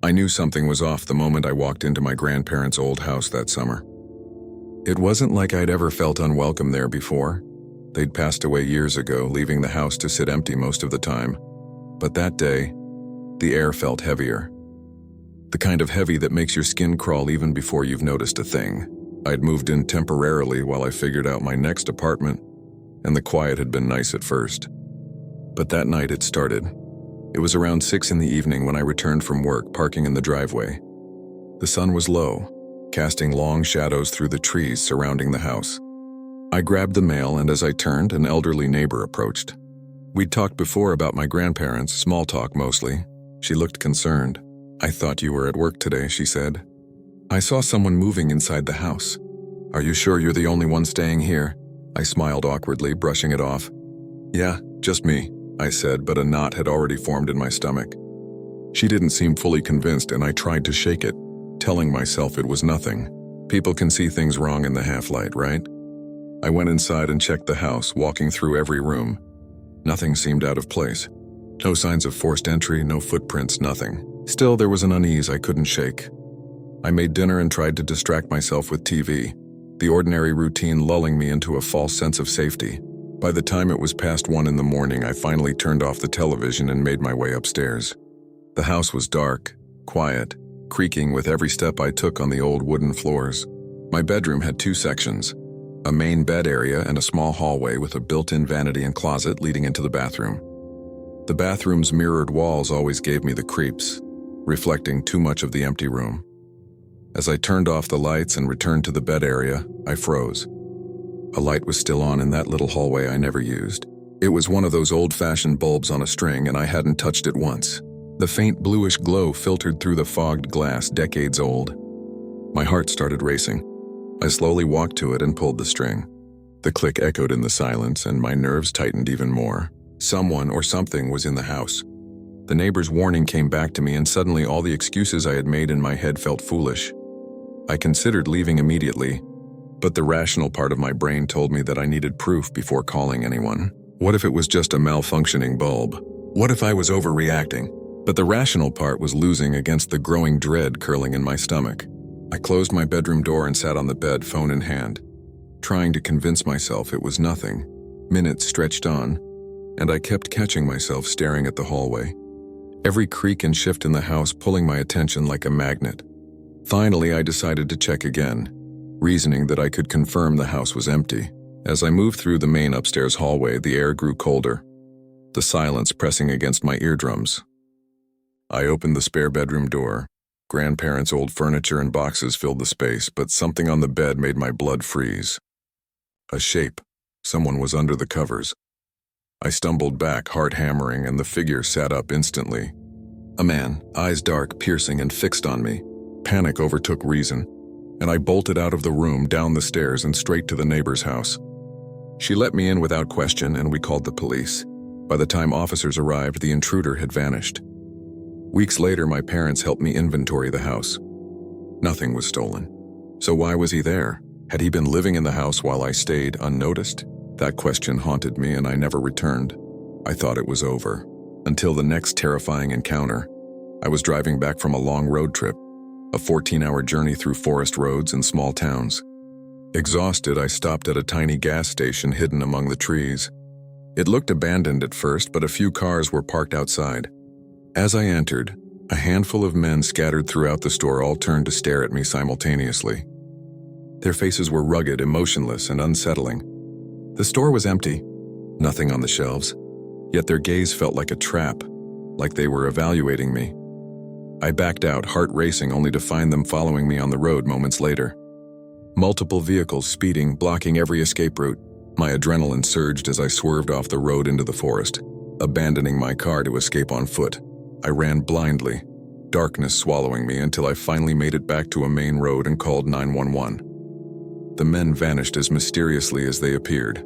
I knew something was off the moment I walked into my grandparents' old house that summer. It wasn't like I'd ever felt unwelcome there before. They'd passed away years ago, leaving the house to sit empty most of the time. But that day, the air felt heavier. The kind of heavy that makes your skin crawl even before you've noticed a thing. I'd moved in temporarily while I figured out my next apartment, and the quiet had been nice at first. But that night it started. It was around 6 in the evening when I returned from work, parking in the driveway. The sun was low, casting long shadows through the trees surrounding the house. I grabbed the mail, and as I turned, an elderly neighbor approached. We'd talked before about my grandparents, small talk mostly. She looked concerned. "I thought you were at work today," she said. "I saw someone moving inside the house. Are you sure you're the only one staying here?" I smiled awkwardly, brushing it off. "Yeah, just me," I said, but a knot had already formed in my stomach. She didn't seem fully convinced, and I tried to shake it, telling myself it was nothing. People can see things wrong in the half-light, right? I went inside and checked the house, walking through every room. Nothing seemed out of place. No signs of forced entry, no footprints, nothing. Still, there was an unease I couldn't shake. I made dinner and tried to distract myself with TV, the ordinary routine lulling me into a false sense of safety. By the time it was past 1 in the morning, I finally turned off the television and made my way upstairs. The house was dark, quiet, creaking with every step I took on the old wooden floors. My bedroom had 2 sections, a main bed area and a small hallway with a built-in vanity and closet leading into the bathroom. The bathroom's mirrored walls always gave me the creeps, reflecting too much of the empty room. As I turned off the lights and returned to the bed area, I froze. A light was still on in that little hallway I never used. It was one of those old-fashioned bulbs on a string, and I hadn't touched it once. The faint bluish glow filtered through the fogged glass, decades old. My heart started racing. I slowly walked to it and pulled the string. The click echoed in the silence, and my nerves tightened even more. Someone or something was in the house. The neighbor's warning came back to me, and suddenly all the excuses I had made in my head felt foolish. I considered leaving immediately, but the rational part of my brain told me that I needed proof before calling anyone. What if it was just a malfunctioning bulb? What if I was overreacting? But the rational part was losing against the growing dread curling in my stomach. I closed my bedroom door and sat on the bed, phone in hand, trying to convince myself it was nothing. Minutes stretched on, and I kept catching myself staring at the hallway, every creak and shift in the house pulling my attention like a magnet. Finally, I decided to check again, reasoning that I could confirm the house was empty. As I moved through the main upstairs hallway, the air grew colder, the silence pressing against my eardrums. I opened the spare bedroom door. Grandparents' old furniture and boxes filled the space, but something on the bed made my blood freeze. A shape. Someone was under the covers. I stumbled back, heart hammering, and the figure sat up instantly. A man, eyes dark, piercing, and fixed on me. Panic overtook reason, and I bolted out of the room, down the stairs, and straight to the neighbor's house. She let me in without question, and we called the police. By the time officers arrived, the intruder had vanished. Weeks later, my parents helped me inventory the house. Nothing was stolen. So why was he there? Had he been living in the house while I stayed unnoticed? That question haunted me, and I never returned. I thought it was over. Until the next terrifying encounter. I was driving back from a long road trip, a 14-hour journey through forest roads and small towns. Exhausted, I stopped at a tiny gas station hidden among the trees. It looked abandoned at first, but a few cars were parked outside. As I entered, a handful of men scattered throughout the store all turned to stare at me simultaneously. Their faces were rugged, emotionless, and unsettling. The store was empty, nothing on the shelves, yet their gaze felt like a trap, like they were evaluating me. I backed out, heart racing, only to find them following me on the road moments later. Multiple vehicles speeding, blocking every escape route. My adrenaline surged as I swerved off the road into the forest, abandoning my car to escape on foot. I ran blindly, darkness swallowing me until I finally made it back to a main road and called 911. The men vanished as mysteriously as they appeared.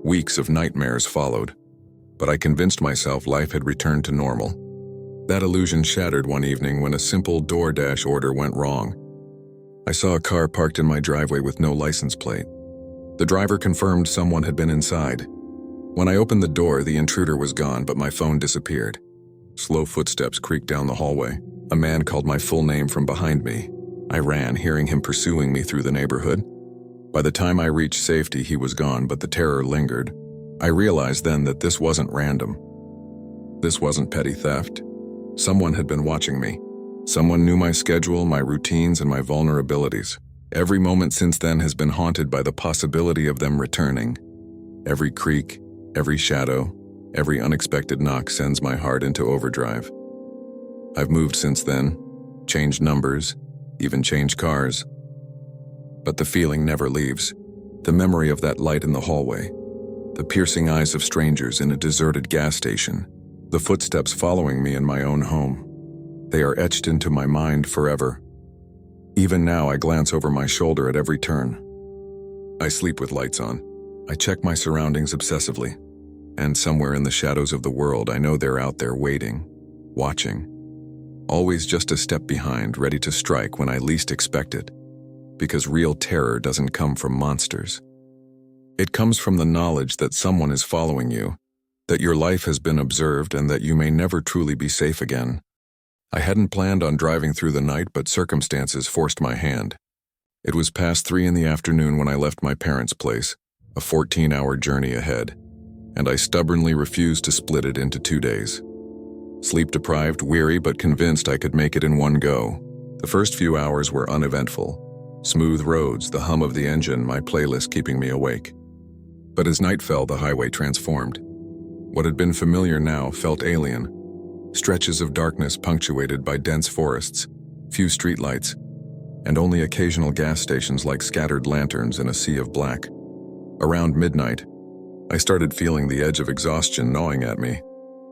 Weeks of nightmares followed, but I convinced myself life had returned to normal. That illusion shattered one evening when a simple DoorDash order went wrong. I saw a car parked in my driveway with no license plate. The driver confirmed someone had been inside. When I opened the door, the intruder was gone, but my phone disappeared. Slow footsteps creaked down the hallway. A man called my full name from behind me. I ran, hearing him pursuing me through the neighborhood. By the time I reached safety, he was gone, but the terror lingered. I realized then that this wasn't random. This wasn't petty theft. Someone had been watching me. Someone knew my schedule, my routines, and my vulnerabilities. Every moment since then has been haunted by the possibility of them returning. Every creak, every shadow, every unexpected knock sends my heart into overdrive. I've moved since then, changed numbers, even changed cars. But the feeling never leaves. The memory of that light in the hallway, the piercing eyes of strangers in a deserted gas station, the footsteps following me in my own home. They are etched into my mind forever. Even now, I glance over my shoulder at every turn. I sleep with lights on. I check my surroundings obsessively. And somewhere in the shadows of the world, I know they're out there waiting, watching. Always just a step behind, ready to strike when I least expect it. Because real terror doesn't come from monsters. It comes from the knowledge that someone is following you, that your life has been observed, and that you may never truly be safe again. I hadn't planned on driving through the night, but circumstances forced my hand. It was past 3 in the afternoon when I left my parents' place, a 14-hour journey ahead, and I stubbornly refused to split it into 2 days. Sleep-deprived, weary, but convinced I could make it in one go. The first few hours were uneventful. Smooth roads, the hum of the engine, my playlist keeping me awake. But as night fell, the highway transformed. What had been familiar now felt alien. Stretches of darkness punctuated by dense forests, few streetlights, and only occasional gas stations like scattered lanterns in a sea of black. Around midnight, I started feeling the edge of exhaustion gnawing at me.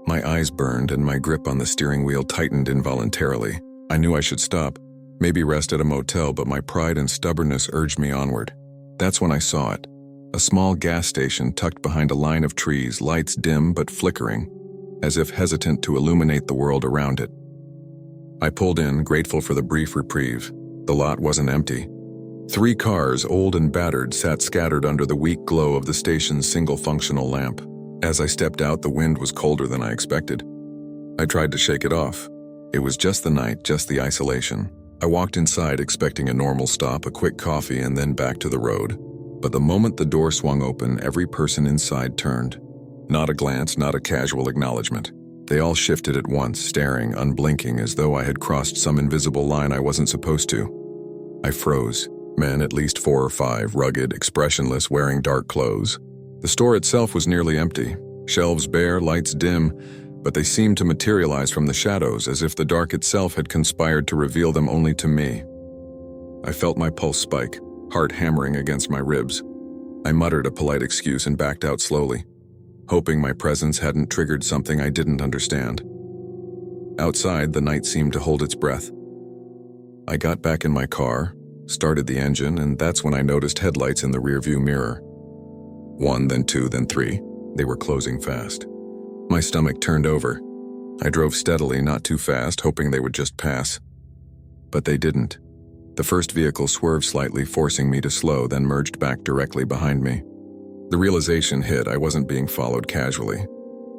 My eyes burned and my grip on the steering wheel tightened involuntarily. I knew I should stop, maybe rest at a motel, but my pride and stubbornness urged me onward. That's when I saw it. A small gas station tucked behind a line of trees, lights dim but flickering, as if hesitant to illuminate the world around it. I pulled in, grateful for the brief reprieve. The lot wasn't empty. 3 cars, old and battered, sat scattered under the weak glow of the station's single functional lamp. As I stepped out, the wind was colder than I expected. I tried to shake it off. It was just the night, just the isolation. I walked inside expecting a normal stop, a quick coffee, and then back to the road. But the moment the door swung open, every person inside turned. Not a glance, not a casual acknowledgement. They all shifted at once, staring, unblinking, as though I had crossed some invisible line I wasn't supposed to. I froze. Men, at least 4 or 5, rugged, expressionless, wearing dark clothes. The store itself was nearly empty. Shelves bare, lights dim, but they seemed to materialize from the shadows, as if the dark itself had conspired to reveal them only to me. I felt my pulse spike, heart hammering against my ribs. I muttered a polite excuse and backed out slowly, hoping my presence hadn't triggered something I didn't understand. Outside, the night seemed to hold its breath. I got back in my car, started the engine, and that's when I noticed headlights in the rearview mirror. 1, then 2, then 3. They were closing fast. My stomach turned over. I drove steadily, not too fast, hoping they would just pass. But they didn't. The first vehicle swerved slightly, forcing me to slow, then merged back directly behind me. The realization hit I wasn't being followed casually.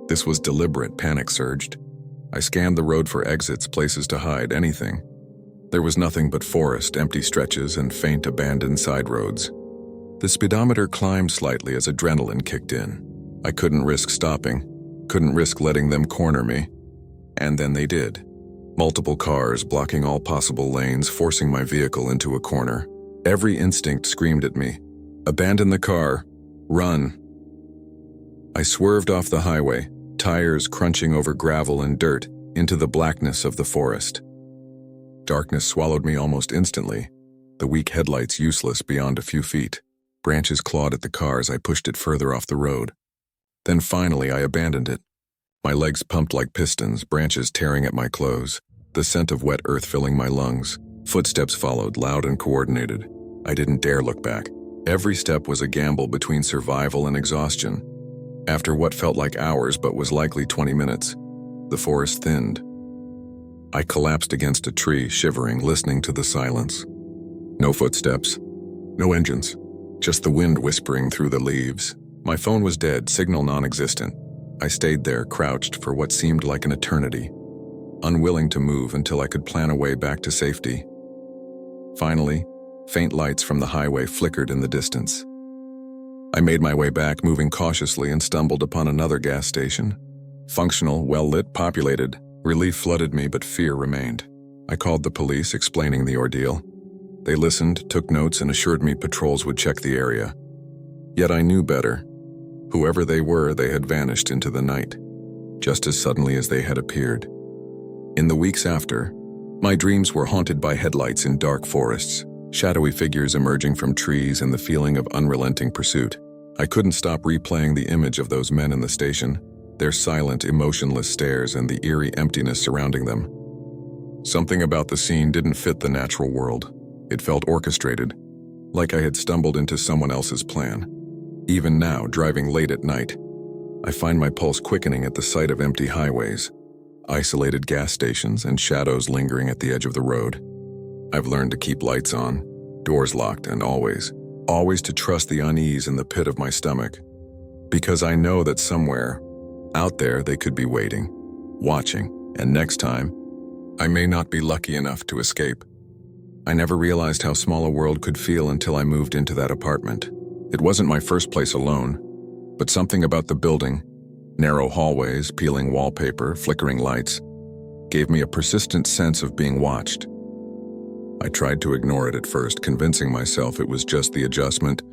This was deliberate. Panic surged. I scanned the road for exits, places to hide, anything. There was nothing but forest, empty stretches, and faint abandoned side roads. The speedometer climbed slightly as adrenaline kicked in. I couldn't risk stopping, couldn't risk letting them corner me. And then they did. Multiple cars blocking all possible lanes, forcing my vehicle into a corner. Every instinct screamed at me, "Abandon the car. Run." I swerved off the highway, tires crunching over gravel and dirt, into the blackness of the forest. Darkness swallowed me almost instantly, the weak headlights useless beyond a few feet. Branches clawed at the car as I pushed it further off the road. Then finally I abandoned it. My legs pumped like pistons, branches tearing at my clothes, the scent of wet earth filling my lungs. Footsteps followed, loud and coordinated. I didn't dare look back. Every step was a gamble between survival and exhaustion. After what felt like hours but was likely 20 minutes, the forest thinned. I collapsed against a tree, shivering, listening to the silence. No footsteps, no engines, just the wind whispering through the leaves. My phone was dead, signal non-existent. I stayed there, crouched for what seemed like an eternity. unwilling to move until I could plan a way back to safety. Finally, faint lights from the highway flickered in the distance. I made my way back, moving cautiously, and stumbled upon another gas station. Functional, well-lit, populated. Relief flooded me, but fear remained. I called the police, explaining the ordeal. They listened, took notes, and assured me patrols would check the area. Yet I knew better. Whoever they were, they had vanished into the night, just as suddenly as they had appeared. In the weeks after, my dreams were haunted by headlights in dark forests, shadowy figures emerging from trees, and the feeling of unrelenting pursuit. I couldn't stop replaying the image of those men in the station, their silent, emotionless stares and the eerie emptiness surrounding them. Something about the scene didn't fit the natural world. It felt orchestrated, like I had stumbled into someone else's plan. Even now, driving late at night, I find my pulse quickening at the sight of empty highways, isolated gas stations, and shadows lingering at the edge of the road. I've learned to keep lights on, doors locked, and always to trust the unease in the pit of my stomach, because I know that somewhere, out there, they could be waiting, watching, and next time, I may not be lucky enough to escape. I never realized how small a world could feel until I moved into that apartment. It wasn't my first place alone, but something about the building, narrow hallways, peeling wallpaper, flickering lights, gave me a persistent sense of being watched. I tried to ignore it at first, convincing myself it was just the adjustment,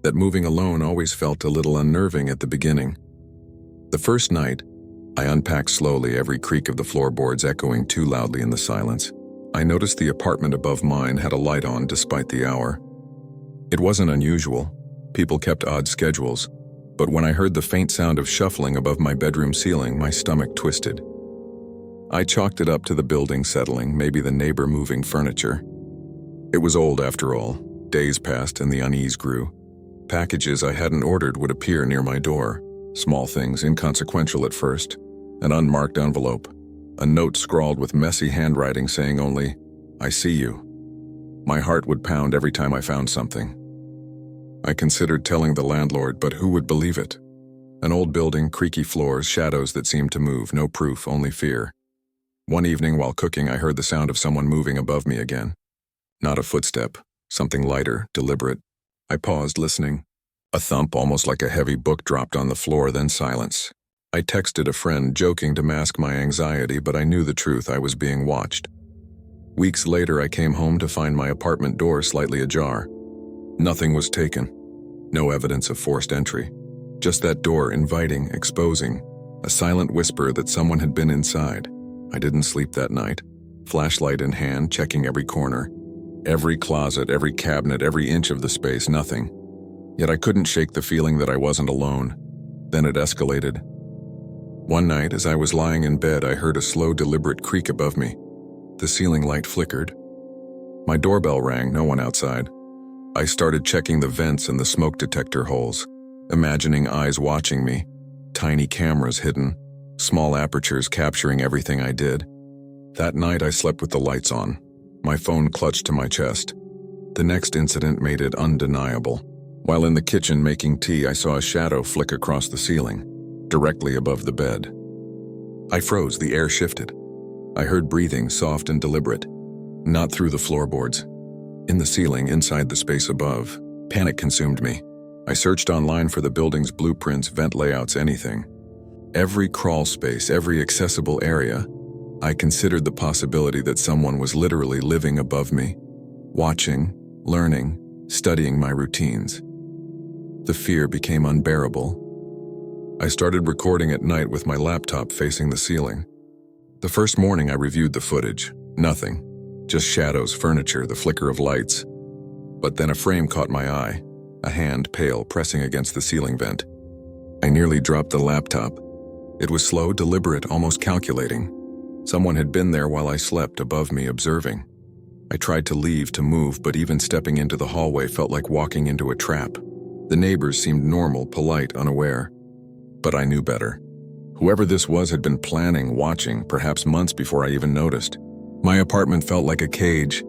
that moving alone always felt a little unnerving at the beginning. The first night, I unpacked slowly, every creak of the floorboards echoing too loudly in the silence. I noticed the apartment above mine had a light on despite the hour. It wasn't unusual. People kept odd schedules, but when I heard the faint sound of shuffling above my bedroom ceiling, my stomach twisted. I chalked it up to the building settling, maybe the neighbor moving furniture. It was old after all. Days passed and the unease grew. Packages I hadn't ordered would appear near my door. Small things, inconsequential at first. An unmarked envelope. A note scrawled with messy handwriting saying only, "I see you." My heart would pound every time I found something. I considered telling the landlord, but who would believe it? An old building, creaky floors, shadows that seemed to move, no proof, only fear. One evening while cooking, I heard the sound of someone moving above me again. Not a footstep, something lighter, deliberate. I paused, listening. A thump, almost like a heavy book, dropped on the floor, then silence. I texted a friend, joking to mask my anxiety, but I knew the truth. I was being watched. Weeks later, I came home to find my apartment door slightly ajar. Nothing was taken. No evidence of forced entry. Just that door, inviting, exposing. A silent whisper that someone had been inside. I didn't sleep that night. Flashlight in hand, checking every corner. Every closet, every cabinet, every inch of the space, nothing. Yet I couldn't shake the feeling that I wasn't alone. Then it escalated. One night, as I was lying in bed, I heard a slow, deliberate creak above me. The ceiling light flickered. My doorbell rang, no one outside. I started checking the vents and the smoke detector holes, imagining eyes watching me, tiny cameras hidden, small apertures capturing everything I did. That night, I slept with the lights on, my phone clutched to my chest. The next incident made it undeniable. While in the kitchen making tea, I saw a shadow flick across the ceiling, directly above the bed. I froze, the air shifted. I heard breathing, soft and deliberate, not through the floorboards. In the ceiling, inside the space above. Panic consumed me. I searched online for the building's blueprints, vent layouts, anything. Every crawl space, every accessible area. I considered the possibility that someone was literally living above me, watching, learning, studying my routines. The fear became unbearable. I started recording at night with my laptop facing the ceiling. The first morning I reviewed the footage. Nothing. Just shadows, furniture, the flicker of lights. But then a frame caught my eye. A hand, pale, pressing against the ceiling vent. I nearly dropped the laptop. It was slow, deliberate, almost calculating. Someone had been there while I slept, above me, observing. I tried to leave, to move, but even stepping into the hallway felt like walking into a trap. The neighbors seemed normal, polite, unaware. But I knew better. Whoever this was had been planning, watching, perhaps months before I even noticed. My apartment felt like a cage.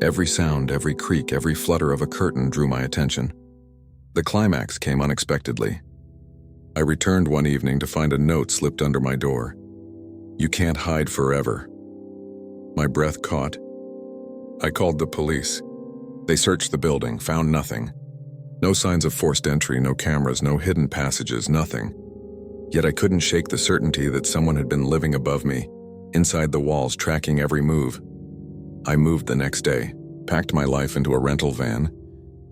Every sound, every creak, every flutter of a curtain drew my attention. The climax came unexpectedly. I returned one evening to find a note slipped under my door. You can't hide forever. My breath caught. I called the police. They searched the building, found nothing. No signs of forced entry, no cameras, no hidden passages, nothing. Yet I couldn't shake the certainty that someone had been living above me, inside the walls, tracking every move. I moved the next day, packed my life into a rental van.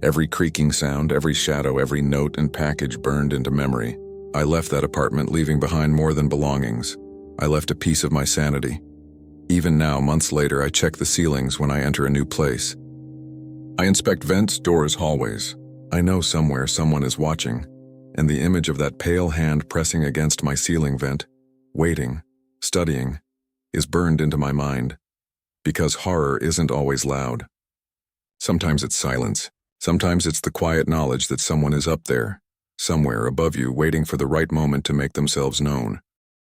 Every creaking sound, every shadow, every note and package burned into memory. I left that apartment, leaving behind more than belongings. I left a piece of my sanity. Even now, months later, I check the ceilings when I enter a new place. I inspect vents, doors, hallways. I know somewhere someone is watching, and the image of that pale hand pressing against my ceiling vent, waiting, studying, is burned into my mind. Because horror isn't always loud. Sometimes it's silence. Sometimes it's the quiet knowledge that someone is up there, somewhere above you, waiting for the right moment to make themselves known.